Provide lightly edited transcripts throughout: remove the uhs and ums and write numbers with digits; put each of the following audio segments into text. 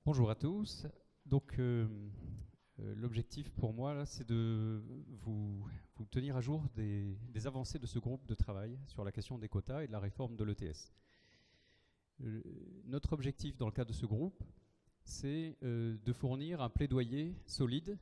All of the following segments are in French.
Bonjour à tous. Donc, l'objectif pour moi, là, c'est de vous tenir à jour des avancées de ce groupe de travail sur la question des quotas et de la réforme de l'ETS. Notre objectif dans le cadre de ce groupe, c'est de fournir un plaidoyer solide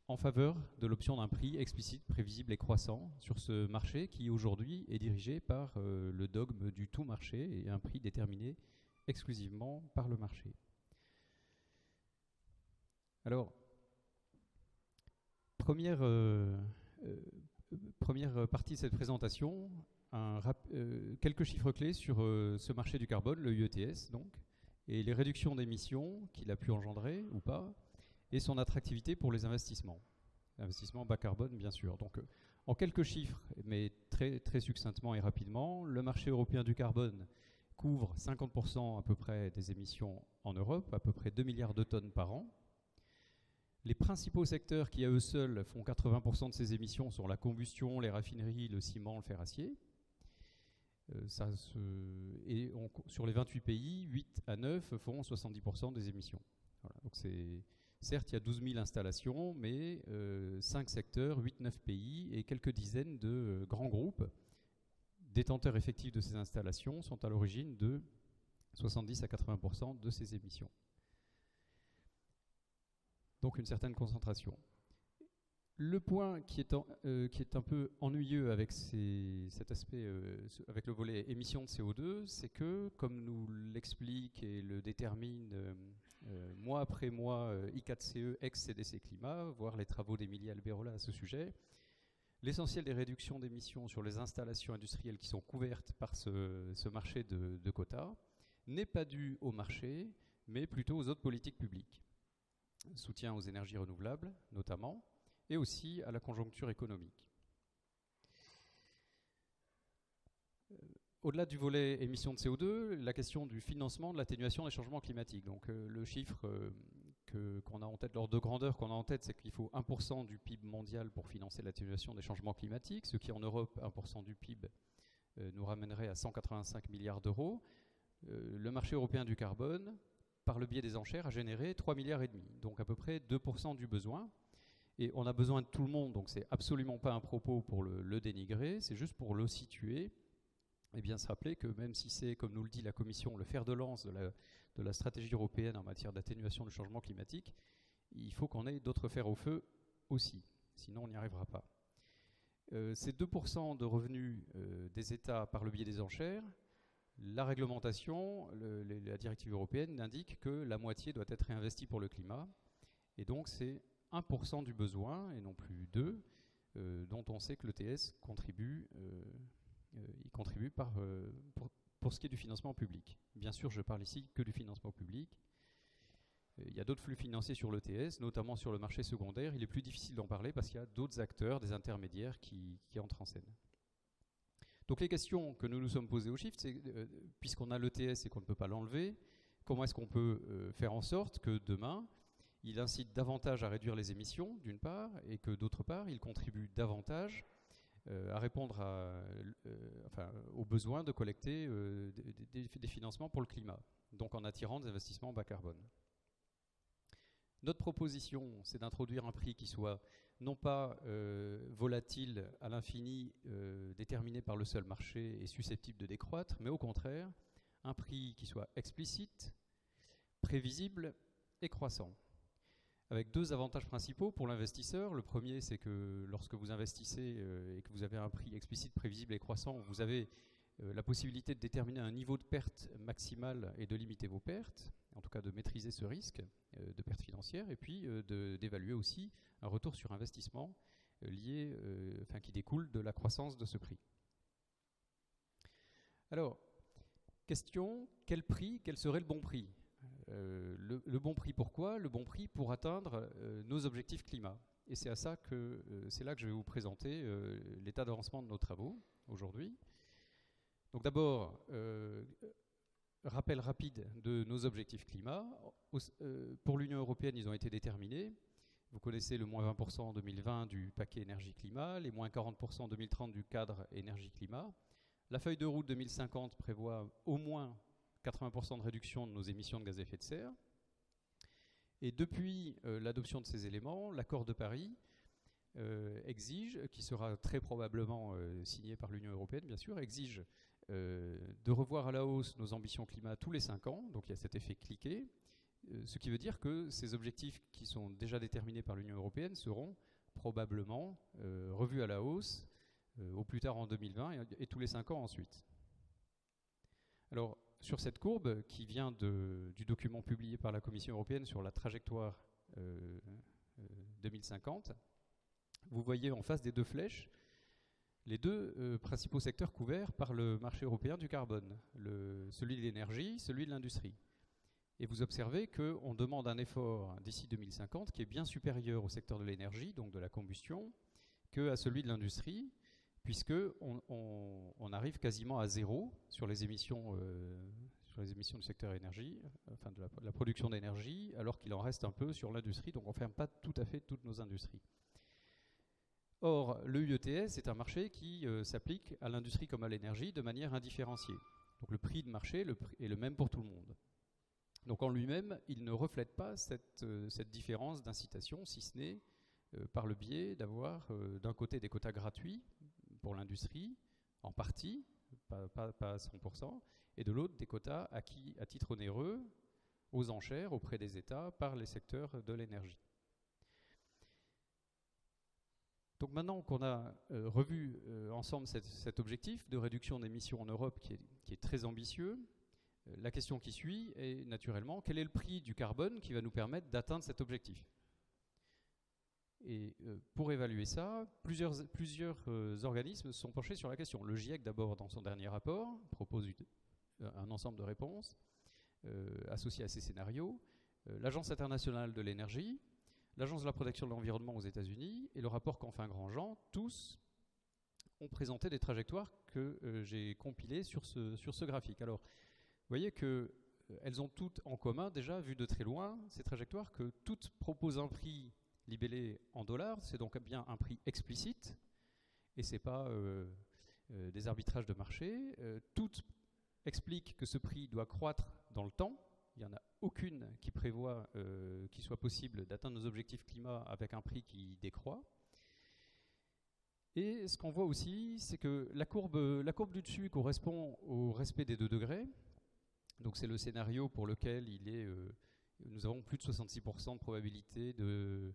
en faveur de l'option d'un prix explicite, prévisible et croissant sur ce marché qui aujourd'hui est dirigé par le dogme du tout marché et un prix déterminé exclusivement par le marché. Alors, première partie de cette présentation, quelques chiffres clés sur ce marché du carbone, le UETS donc, et les réductions d'émissions qu'il a pu engendrer ou pas, et son attractivité pour les investissements. Investissements bas carbone, bien sûr. Donc, en quelques chiffres, mais très, très succinctement et rapidement, le marché européen du carbone couvre 50% à peu près des émissions en Europe, à peu près 2 milliards de tonnes par an. Les principaux secteurs qui, à eux seuls, font 80% de ces émissions sont la combustion, les raffineries, le ciment, le fer-acier. Sur les 28 pays, 8 à 9 font 70% des émissions. Voilà. Donc certes, il y a 12 000 installations, mais 5 secteurs, 8-9 pays et quelques dizaines de grands groupes détenteurs effectifs de ces installations sont à l'origine de 70 à 80% de ces émissions. Donc une certaine concentration. Le point qui est un peu ennuyeux avec cet aspect, avec le volet émissions de CO2, c'est que, comme nous l'explique et le détermine mois après mois I4CE, ex-CDC Climat, voire les travaux d'Emilie Alberola à ce sujet, l'essentiel des réductions d'émissions sur les installations industrielles qui sont couvertes par ce marché de quotas n'est pas dû au marché, mais plutôt aux autres politiques publiques. Soutien aux énergies renouvelables, notamment, et aussi à la conjoncture économique. Au-delà du volet émissions de CO2, la question du financement de l'atténuation des changements climatiques. Donc le chiffre qu'on a en tête, l'ordre de grandeur qu'on a en tête, c'est qu'il faut 1% du PIB mondial pour financer l'atténuation des changements climatiques, ce qui en Europe, 1% du PIB, nous ramènerait à 185 milliards d'euros. Le marché européen du carbone, par le biais des enchères, a généré 3,5 milliards, donc à peu près 2% du besoin. Et on a besoin de tout le monde, donc c'est absolument pas un propos pour le dénigrer, c'est juste pour le situer et bien se rappeler que même si c'est, comme nous le dit la Commission, le fer de lance de la stratégie européenne en matière d'atténuation du changement climatique, il faut qu'on ait d'autres fers au feu aussi, sinon on n'y arrivera pas. Ces 2% de revenus des États par le biais des enchères, la réglementation, la directive européenne indique que la moitié doit être réinvestie pour le climat. Et donc c'est 1% du besoin, et non plus 2%, dont on sait que l'ETS contribue, pour ce qui est du financement public. Bien sûr, je parle ici que du financement public. Il y a d'autres flux financiers sur l'ETS, notamment sur le marché secondaire. Il est plus difficile d'en parler parce qu'il y a d'autres acteurs, des intermédiaires qui entrent en scène. Donc les questions que nous nous sommes posées au Shift, c'est puisqu'on a l'ETS et qu'on ne peut pas l'enlever, comment est-ce qu'on peut faire en sorte que demain, il incite davantage à réduire les émissions, d'une part, et que d'autre part, il contribue davantage à répondre aux besoins de collecter des financements pour le climat, donc en attirant des investissements bas carbone. Notre proposition, c'est d'introduire un prix qui soit non pas volatile à l'infini, déterminé par le seul marché et susceptible de décroître, mais au contraire, un prix qui soit explicite, prévisible et croissant. Avec deux avantages principaux pour l'investisseur. Le premier, c'est que lorsque vous investissez et que vous avez un prix explicite, prévisible et croissant, vous avez la possibilité de déterminer un niveau de perte maximale et de limiter vos pertes, en tout cas de maîtriser ce risque de perte financière, et puis d'évaluer aussi un retour sur investissement qui découle de la croissance de ce prix. Alors, question, quel serait le bon prix ? Le bon prix, pourquoi ? Le bon prix pour atteindre nos objectifs climat. Et c'est là que je vais vous présenter l'état d'avancement de nos travaux aujourd'hui. Donc d'abord, rappel rapide de nos objectifs climat. Pour l'Union européenne, ils ont été déterminés. Vous connaissez le moins 20% en 2020 du paquet énergie-climat, les moins 40% en 2030 du cadre énergie-climat. La feuille de route 2050 prévoit au moins 80% de réduction de nos émissions de gaz à effet de serre. Et depuis l'adoption de ces éléments, l'accord de Paris exige, qui sera très probablement signé par l'Union européenne, bien sûr, exige de revoir à la hausse nos ambitions climat tous les 5 ans. Donc il y a cet effet cliquet, ce qui veut dire que ces objectifs qui sont déjà déterminés par l'Union européenne seront probablement revus à la hausse au plus tard en 2020 et tous les 5 ans ensuite. Alors, sur cette courbe qui vient du document publié par la Commission européenne sur la trajectoire 2050, vous voyez en face des deux flèches les deux principaux secteurs couverts par le marché européen du carbone, celui de l'énergie, celui de l'industrie. Et vous observez qu'on demande un effort d'ici 2050 qui est bien supérieur au secteur de l'énergie, donc de la combustion, qu'à celui de l'industrie, puisqu'on arrive quasiment à zéro sur les émissions du secteur énergie, enfin de la production d'énergie, alors qu'il en reste un peu sur l'industrie, donc on ne ferme pas tout à fait toutes nos industries. Or, le UETS est un marché qui s'applique à l'industrie comme à l'énergie de manière indifférenciée. Donc le prix de marché est le même pour tout le monde. Donc en lui-même, il ne reflète pas cette différence d'incitation, si ce n'est par le biais d'avoir d'un côté des quotas gratuits pour l'industrie, en partie, pas à 100%, et de l'autre des quotas acquis à titre onéreux aux enchères auprès des États par les secteurs de l'énergie. Donc maintenant qu'on a revu ensemble cet objectif de réduction d'émissions en Europe qui est très ambitieux, la question qui suit est naturellement quel est le prix du carbone qui va nous permettre d'atteindre cet objectif. Et pour évaluer ça, plusieurs organismes se sont penchés sur la question. Le GIEC d'abord dans son dernier rapport propose un ensemble de réponses associées à ces scénarios, l'Agence internationale de l'énergie, l'Agence de la protection de l'environnement aux États-Unis et le rapport Canfin-Grandjean, tous ont présenté des trajectoires que j'ai compilées sur ce graphique. Alors, vous voyez qu'elles ont toutes en commun, déjà, vu de très loin, ces trajectoires, que toutes proposent un prix libellé en dollars, c'est donc bien un prix explicite, et ce n'est pas des arbitrages de marché. Toutes expliquent que ce prix doit croître dans le temps. Il n'y en a aucune qui prévoit qu'il soit possible d'atteindre nos objectifs climat avec un prix qui décroît. Et ce qu'on voit aussi, c'est que la courbe du dessus correspond au respect des 2 degrés. Donc c'est le scénario pour lequel nous avons plus de 66% de probabilité de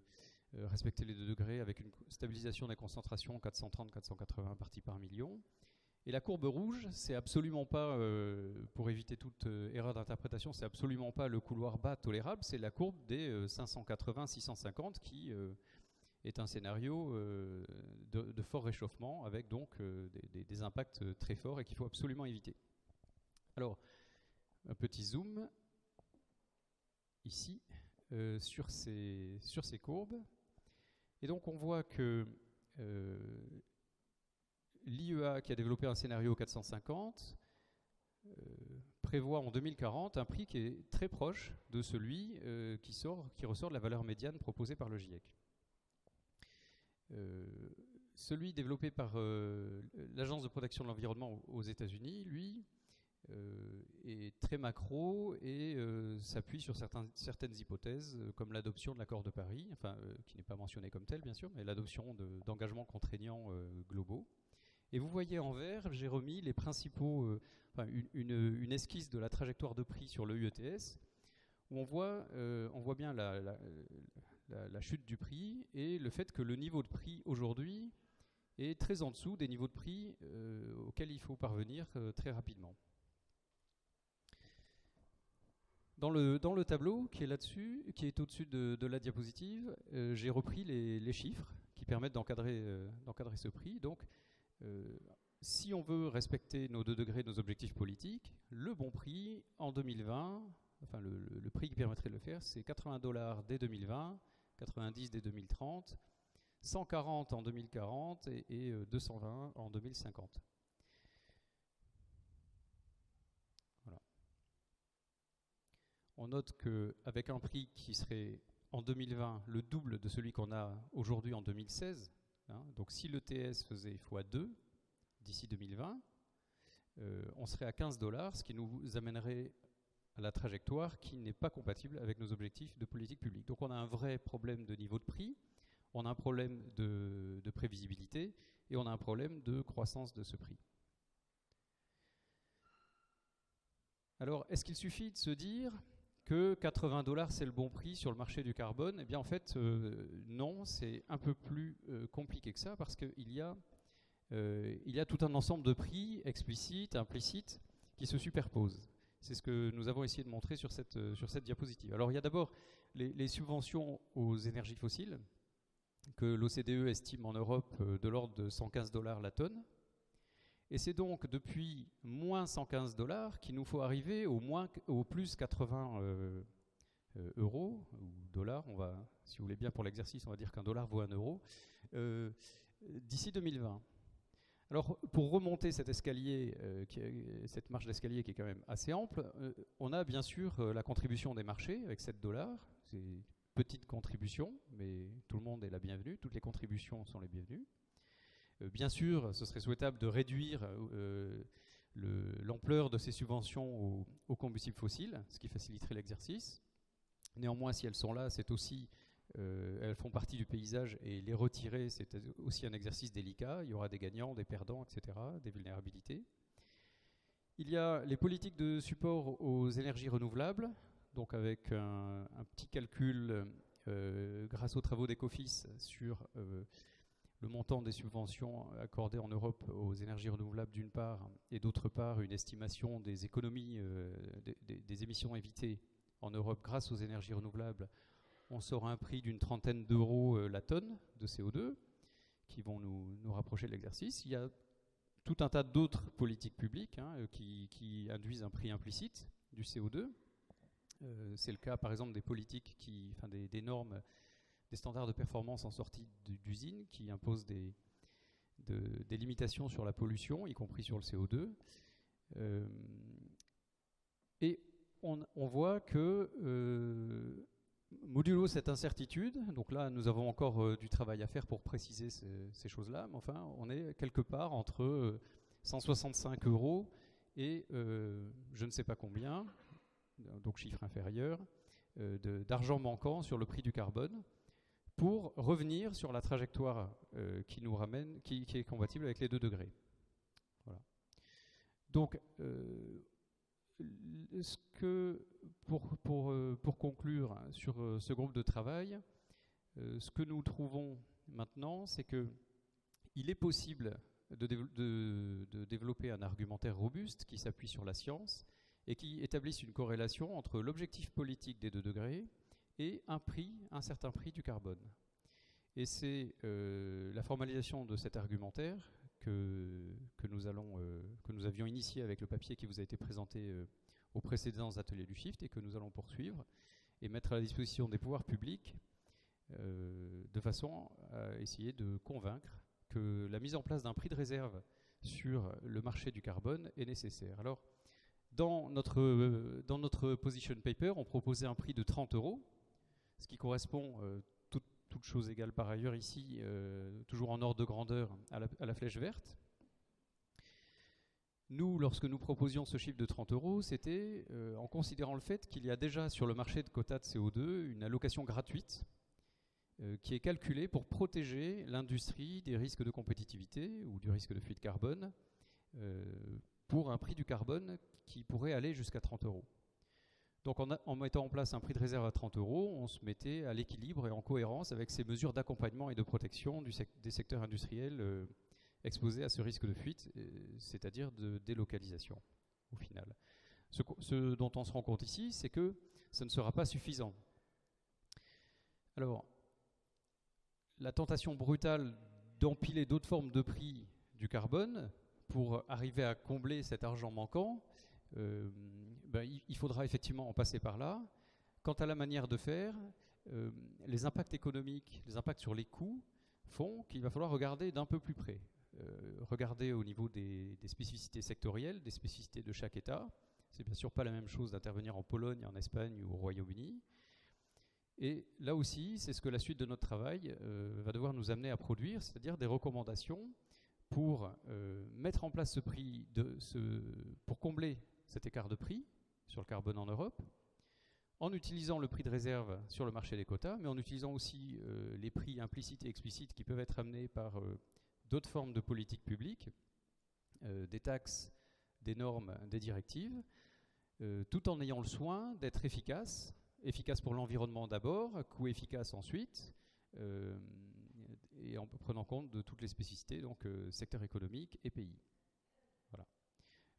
respecter les 2 degrés avec une stabilisation des concentrations 430-480 parties par million. Et la courbe rouge, c'est absolument pas, pour éviter toute erreur d'interprétation, c'est absolument pas le couloir bas tolérable, c'est la courbe des 580-650 qui est un scénario de fort réchauffement avec donc des impacts très forts et qu'il faut absolument éviter. Alors, un petit zoom ici sur ces courbes. Et donc on voit que l'IEA, qui a développé un scénario 450, prévoit en 2040 un prix qui est très proche de celui qui ressort de la valeur médiane proposée par le GIEC. Celui développé par l'Agence de protection de l'environnement aux États-Unis, lui, est très macro et s'appuie sur certaines hypothèses, comme l'adoption de l'accord de Paris, qui n'est pas mentionné comme tel, bien sûr, mais l'adoption d'engagements contraignants globaux. Et vous voyez en vert, j'ai remis les principaux, une esquisse de la trajectoire de prix sur le UETS, où on voit bien la chute du prix et le fait que le niveau de prix aujourd'hui est très en dessous des niveaux de prix auxquels il faut parvenir très rapidement. Dans le tableau qui est là-dessus, qui est au-dessus de la diapositive, j'ai repris les chiffres qui permettent d'encadrer ce prix. Donc, si on veut respecter nos 2 degrés, nos objectifs politiques, le bon prix en 2020, enfin le prix qui permettrait de le faire, c'est $80 dès 2020, 90 dès 2030, 140 en 2040 et 220 en 2050. Voilà. On note qu'avec un prix qui serait en 2020 le double de celui qu'on a aujourd'hui en 2016, donc si l'ETS faisait x2 d'ici 2020, on serait à $15, ce qui nous amènerait à la trajectoire qui n'est pas compatible avec nos objectifs de politique publique. Donc on a un vrai problème de niveau de prix, on a un problème de prévisibilité et on a un problème de croissance de ce prix. Alors, est-ce qu'il suffit de se dire que 80 $ c'est le bon prix sur le marché du carbone? Eh bien, en fait, non, c'est un peu plus compliqué que ça parce qu'il y a tout un ensemble de prix explicites, implicites, qui se superposent. C'est ce que nous avons essayé de montrer sur cette diapositive. Alors, il y a d'abord les subventions aux énergies fossiles, que l'OCDE estime en Europe de l'ordre de 115 $ la tonne. Et c'est donc depuis moins 115 $ qu'il nous faut arriver au plus 80 euros ou dollars. Si vous voulez bien pour l'exercice, on va dire qu'un dollar vaut 1 euro, d'ici 2020. Alors pour remonter cet escalier, cette marche d'escalier qui est quand même assez ample, on a bien sûr la contribution des marchés avec 7 $. C'est une petite contribution, mais tout le monde est la bienvenue, toutes les contributions sont les bienvenues. Bien sûr, ce serait souhaitable de réduire l'ampleur de ces subventions aux combustibles fossiles, ce qui faciliterait l'exercice. Néanmoins, si elles sont là, c'est aussi, elles font partie du paysage et les retirer, c'est aussi un exercice délicat. Il y aura des gagnants, des perdants, etc., des vulnérabilités. Il y a les politiques de support aux énergies renouvelables, donc avec un petit calcul grâce aux travaux d'Ecofis sur le montant des subventions accordées en Europe aux énergies renouvelables d'une part, et d'autre part une estimation des économies des émissions évitées en Europe grâce aux énergies renouvelables. On sort un prix d'une trentaine d'euros la tonne de CO2 qui vont nous rapprocher de l'exercice. Il y a tout un tas d'autres politiques publiques qui induisent un prix implicite du CO2. C'est le cas par exemple des politiques, des normes, des standards de performance en sortie d'usine qui imposent des limitations sur la pollution, y compris sur le CO2. Et on voit que, modulo cette incertitude, donc là nous avons encore du travail à faire pour préciser ces choses-là, mais enfin on est quelque part entre 165 € et je ne sais pas combien, donc chiffre inférieur, d'argent manquant sur le prix du carbone, pour revenir sur la trajectoire qui nous ramène, qui est compatible avec les 2 degrés. Voilà. Donc, pour conclure sur ce groupe de travail, ce que nous trouvons maintenant, c'est qu'il est possible de développer un argumentaire robuste qui s'appuie sur la science et qui établisse une corrélation entre l'objectif politique des 2 degrés et un certain prix du carbone. Et c'est la formalisation de cet argumentaire que nous avions initié avec le papier qui vous a été présenté aux précédents ateliers du Shift et que nous allons poursuivre et mettre à la disposition des pouvoirs publics de façon à essayer de convaincre que la mise en place d'un prix de réserve sur le marché du carbone est nécessaire. Alors, dans notre position paper, on proposait un prix de 30 €, ce qui correspond, toutes choses égales par ailleurs ici, toujours en ordre de grandeur, à la flèche verte. Nous, lorsque nous proposions ce chiffre de 30 €, c'était en considérant le fait qu'il y a déjà sur le marché de quotas de CO2 une allocation gratuite qui est calculée pour protéger l'industrie des risques de compétitivité ou du risque de fuite carbone pour un prix du carbone qui pourrait aller jusqu'à 30 €. Donc en mettant en place un prix de réserve à 30 €, on se mettait à l'équilibre et en cohérence avec ces mesures d'accompagnement et de protection des secteurs industriels exposés à ce risque de fuite, c'est-à-dire de délocalisation au final. Ce dont on se rend compte ici, c'est que ce ne sera pas suffisant. Alors, la tentation brutale d'empiler d'autres formes de prix du carbone pour arriver à combler cet argent manquant, il faudra effectivement en passer par là. Quant à la manière de faire, les impacts économiques, les impacts sur les coûts font qu'il va falloir regarder d'un peu plus près. Regarder au niveau des spécificités sectorielles, des spécificités de chaque État. C'est bien sûr pas la même chose d'intervenir en Pologne, en Espagne ou au Royaume-Uni. Et là aussi, c'est ce que la suite de notre travail va devoir nous amener à produire, c'est-à-dire des recommandations pour mettre en place ce prix, pour combler cet écart de prix sur le carbone en Europe, en utilisant le prix de réserve sur le marché des quotas, mais en utilisant aussi les prix implicites et explicites qui peuvent être amenés par d'autres formes de politiques publiques, des taxes, des normes, des directives, tout en ayant le soin d'être efficace pour l'environnement d'abord, coût efficace ensuite, et en prenant compte de toutes les spécificités, donc secteur économique et pays. Voilà.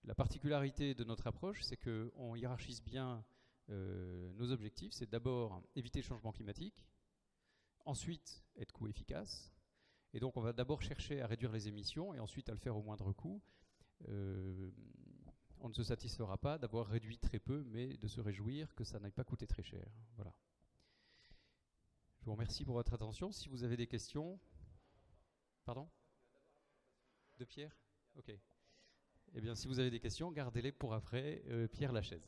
La particularité de notre approche, c'est qu'on hiérarchise bien nos objectifs. C'est d'abord éviter le changement climatique, ensuite être coût efficace, et donc on va d'abord chercher à réduire les émissions et ensuite à le faire au moindre coût. On ne se satisfera pas d'avoir réduit très peu, mais de se réjouir que ça n'ait pas coûté très cher. Voilà. Je vous remercie pour votre attention. Si vous avez des questions... Pardon ? De Pierre ? Ok. Eh bien, si vous avez des questions, gardez-les pour après. Pierre Lachaise.